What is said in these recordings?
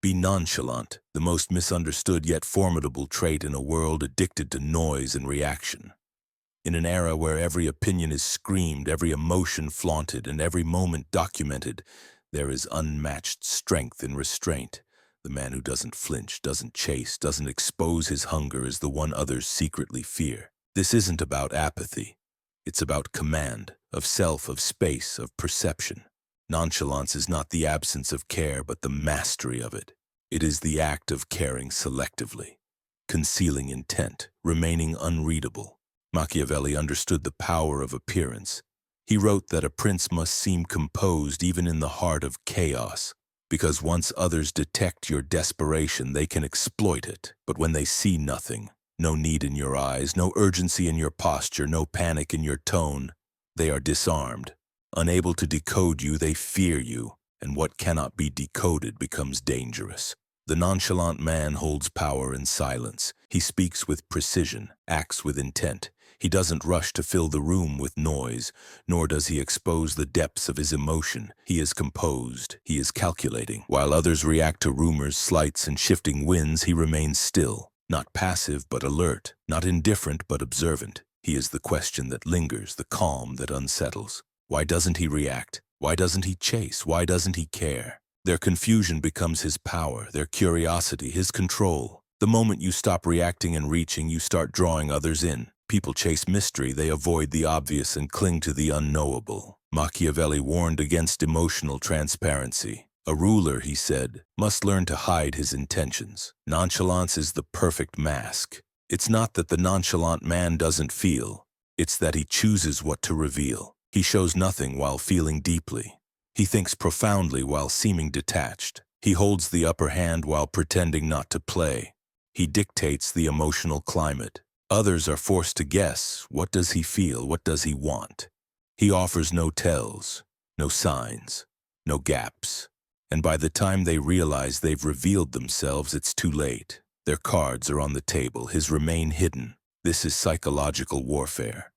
Be nonchalant, the most misunderstood yet formidable trait in a world addicted to noise and reaction. In an era where every opinion is screamed, every emotion flaunted, and every moment documented, there is unmatched strength in restraint. The man who doesn't flinch, doesn't chase, doesn't expose his hunger is the one others secretly fear. This isn't about apathy. It's about command, of self, of space, of perception. Nonchalance is not the absence of care, but the mastery of it. It is the act of caring selectively, concealing intent, remaining unreadable. Machiavelli understood the power of appearance. He wrote that a prince must seem composed even in the heart of chaos, because once others detect your desperation, they can exploit it. But when they see nothing, no need in your eyes, no urgency in your posture, no panic in your tone, they are disarmed. Unable to decode you, they fear you, and what cannot be decoded becomes dangerous. The nonchalant man holds power in silence. He speaks with precision, acts with intent. He doesn't rush to fill the room with noise, nor does he expose the depths of his emotion. He is composed, he is calculating. While others react to rumors, slights, and shifting winds, he remains still, not passive but alert, not indifferent but observant. He is the question that lingers, the calm that unsettles. Why doesn't he react? Why doesn't he chase? Why doesn't he care? Their confusion becomes his power, their curiosity, his control. The moment you stop reacting and reaching, you start drawing others in. People chase mystery, they avoid the obvious and cling to the unknowable. Machiavelli warned against emotional transparency. A ruler, he said, must learn to hide his intentions. Nonchalance is the perfect mask. It's not that the nonchalant man doesn't feel, it's that he chooses what to reveal. He shows nothing while feeling deeply. He thinks profoundly while seeming detached. He holds the upper hand while pretending not to play. He dictates the emotional climate. Others are forced to guess, what does he feel, what does he want? He offers no tells, no signs, no gaps. And by the time they realize they've revealed themselves, it's too late. Their cards are on the table, his remain hidden. This is psychological warfare.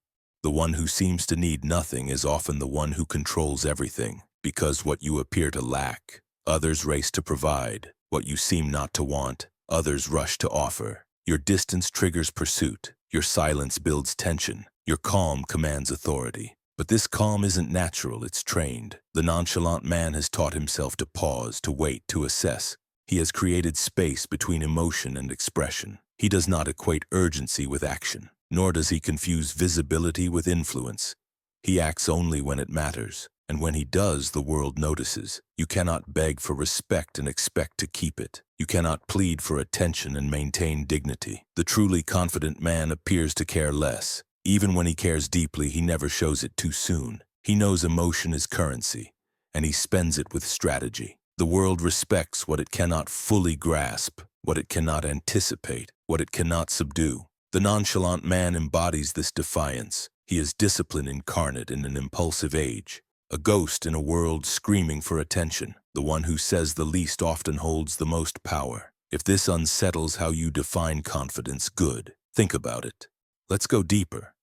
The one who seems to need nothing is often the one who controls everything, because what you appear to lack, others race to provide. What you seem not to want, others rush to offer. Your distance triggers pursuit. Your silence builds tension. Your calm commands authority. But this calm isn't natural, it's trained. The nonchalant man has taught himself to pause, to wait, to assess. He has created space between emotion and expression. He does not equate urgency with action, nor does he confuse visibility with influence. He acts only when it matters, and when he does, the world notices. You cannot beg for respect and expect to keep it. You cannot plead for attention and maintain dignity. The truly confident man appears to care less. Even when he cares deeply, he never shows it too soon. He knows emotion is currency, and he spends it with strategy. The world respects what it cannot fully grasp, what it cannot anticipate, what it cannot subdue. The nonchalant man embodies this defiance. He is discipline incarnate in an impulsive age, a ghost in a world screaming for attention. The one who says the least often holds the most power. If this unsettles how you define confidence, good. Think about it. Let's go deeper.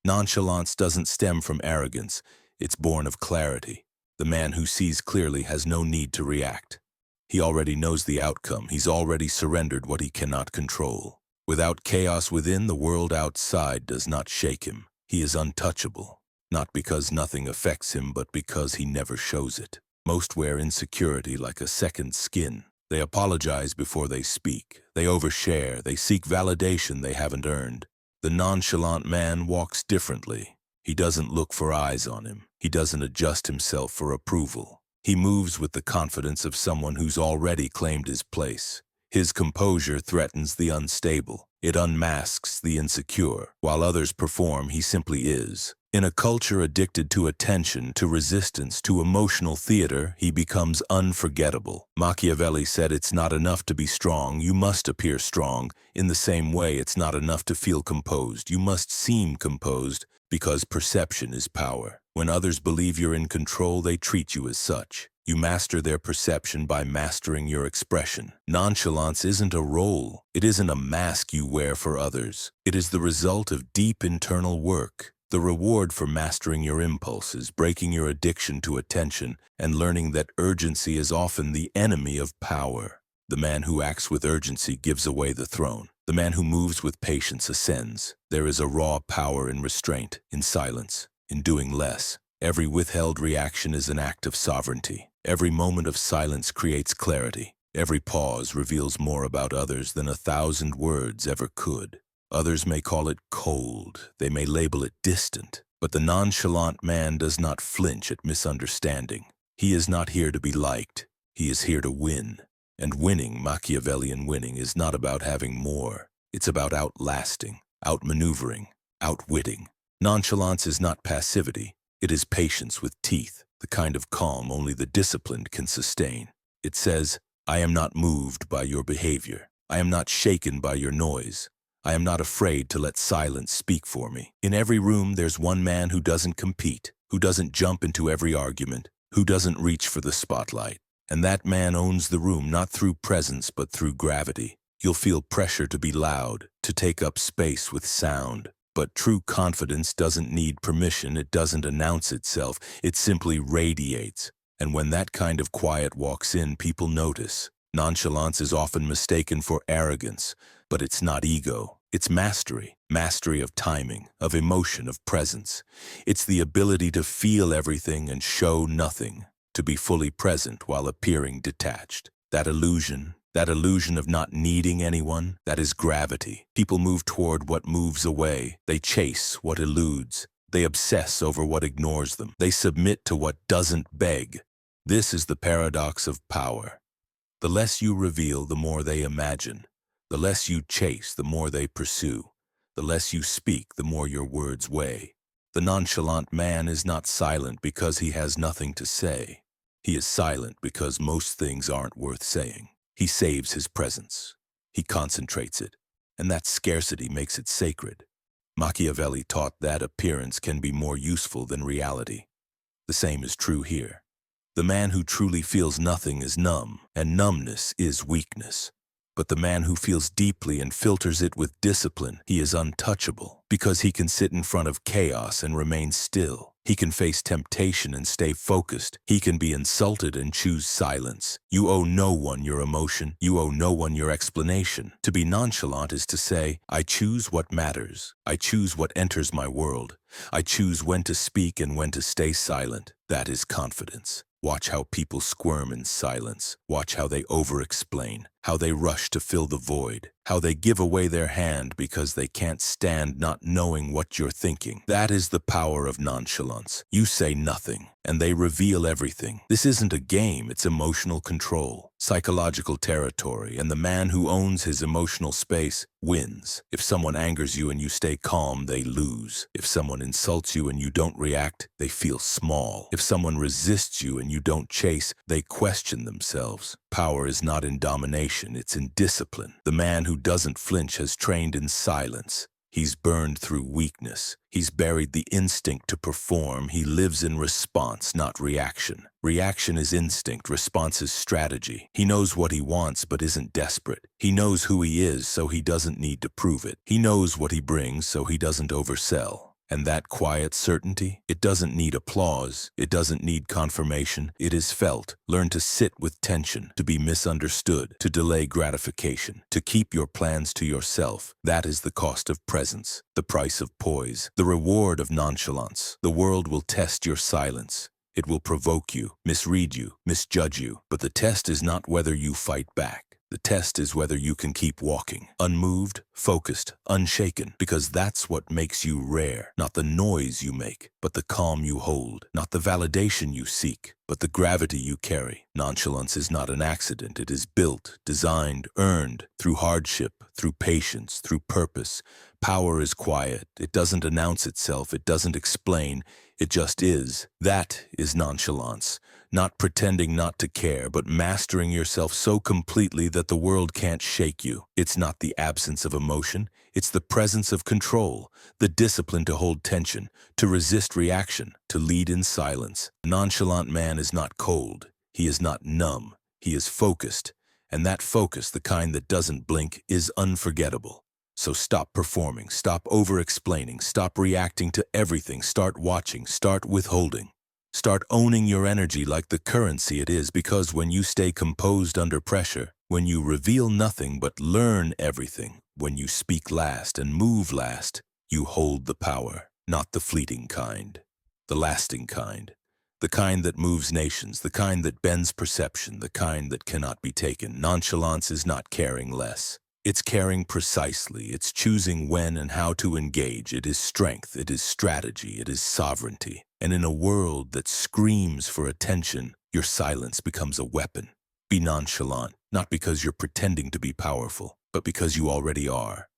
Nonchalance doesn't stem from arrogance. It's born of clarity. The man who sees clearly has no need to react. He already knows the outcome. He's already surrendered what he cannot control. Without chaos within, the world outside does not shake him. He is untouchable, not because nothing affects him, but because he never shows it. Most wear insecurity like a second skin. They apologize before they speak. They overshare. They seek validation they haven't earned. The nonchalant man walks differently. He doesn't look for eyes on him. He doesn't adjust himself for approval. He moves with the confidence of someone who's already claimed his place. His composure threatens the unstable. It unmasks the insecure. While others perform, he simply is. In a culture addicted to attention, to resistance, to emotional theater, he becomes unforgettable. Machiavelli said it's not enough to be strong, you must appear strong. In the same way, it's not enough to feel composed, you must seem composed, because perception is power. When others believe you're in control, they treat you as such. You master their perception by mastering your expression. Nonchalance isn't a role. It isn't a mask you wear for others. It is the result of deep internal work. The reward for mastering your impulses, breaking your addiction to attention, and learning that urgency is often the enemy of power. The man who acts with urgency gives away the throne. The man who moves with patience ascends. There is a raw power in restraint, in silence, in doing less. Every withheld reaction is an act of sovereignty. Every moment of silence creates clarity. Every pause reveals more about others than 1,000 words ever could. Others may call it cold, they may label it distant, but the nonchalant man does not flinch at misunderstanding. He is not here to be liked, he is here to win. And winning, Machiavellian winning, is not about having more. It's about outlasting, outmaneuvering, outwitting. Nonchalance is not passivity, it is patience with teeth, the kind of calm only the disciplined can sustain. It says, I am not moved by your behavior. I am not shaken by your noise. I am not afraid to let silence speak for me. In every room, there's one man who doesn't compete, who doesn't jump into every argument, who doesn't reach for the spotlight. And that man owns the room not through presence but through gravity. You'll feel pressure to be loud, to take up space with sound. But true confidence doesn't need permission, it doesn't announce itself, it simply radiates. And when that kind of quiet walks in, people notice. Nonchalance is often mistaken for arrogance, but it's not ego. It's mastery. Mastery of timing, of emotion, of presence. It's the ability to feel everything and show nothing, to be fully present while appearing detached. That illusion of not needing anyone, that is gravity. People move toward what moves away. They chase what eludes. They obsess over what ignores them. They submit to what doesn't beg. This is the paradox of power. The less you reveal, the more they imagine. The less you chase, the more they pursue. The less you speak, the more your words weigh. The nonchalant man is not silent because he has nothing to say. He is silent because most things aren't worth saying. He saves his presence. He concentrates it, and that scarcity makes it sacred. Machiavelli taught that appearance can be more useful than reality. The same is true here. The man who truly feels nothing is numb, and numbness is weakness. But the man who feels deeply and filters it with discipline, he is untouchable, because he can sit in front of chaos and remain still. He can face temptation and stay focused. He can be insulted and choose silence. You owe no one your emotion. You owe no one your explanation. To be nonchalant is to say, I choose what matters. I choose what enters my world. I choose when to speak and when to stay silent. That is confidence. Watch how people squirm in silence. Watch how they over-explain, how they rush to fill the void, how they give away their hand because they can't stand not knowing what you're thinking. That is the power of nonchalance. You say nothing, and they reveal everything. This isn't a game, it's emotional control, psychological territory, and the man who owns his emotional space wins. If someone angers you and you stay calm, they lose. If someone insults you and you don't react, they feel small. If someone resists you and you don't chase, they question themselves. Power is not in domination, it's in discipline. The man who doesn't flinch has trained in silence. He's burned through weakness. He's buried the instinct to perform. He lives in response, not reaction. Reaction is instinct, response is strategy. He knows what he wants but isn't desperate. He knows who he is, so he doesn't need to prove it. He knows what he brings, so he doesn't oversell. And that quiet certainty, it doesn't need applause, it doesn't need confirmation, it is felt. Learn to sit with tension, to be misunderstood, to delay gratification, to keep your plans to yourself. That is the cost of presence, the price of poise, the reward of nonchalance. The world will test your silence. It will provoke you, misread you, misjudge you. But the test is not whether you fight back. The test is whether you can keep walking, unmoved, focused, unshaken, because that's what makes you rare. Not the noise you make, but the calm you hold. Not the validation you seek, but the gravity you carry. Nonchalance is not an accident. It is built, designed, earned, through hardship, through patience, through purpose. Power is quiet. It doesn't announce itself. It doesn't explain. It just is. That is nonchalance. Not pretending not to care, but mastering yourself so completely that the world can't shake you. It's not the absence of emotion, it's the presence of control, the discipline to hold tension, to resist reaction, to lead in silence. A nonchalant man is not cold, he is not numb, he is focused, and that focus, the kind that doesn't blink, is unforgettable. So stop performing, stop over-explaining, stop reacting to everything, start watching, start withholding. Start owning your energy like the currency it is, because when you stay composed under pressure, When you reveal nothing but learn everything, when you speak last and move last, you hold the power, not the fleeting kind, the lasting kind, the kind that moves nations, the kind that bends perception, the kind that cannot be taken. Nonchalance is not caring less. It's caring precisely. It's choosing when and how to engage. It is strength. It is strategy. It is sovereignty. And in a world that screams for attention, your silence becomes a weapon. Be nonchalant, not because you're pretending to be powerful, but because you already are.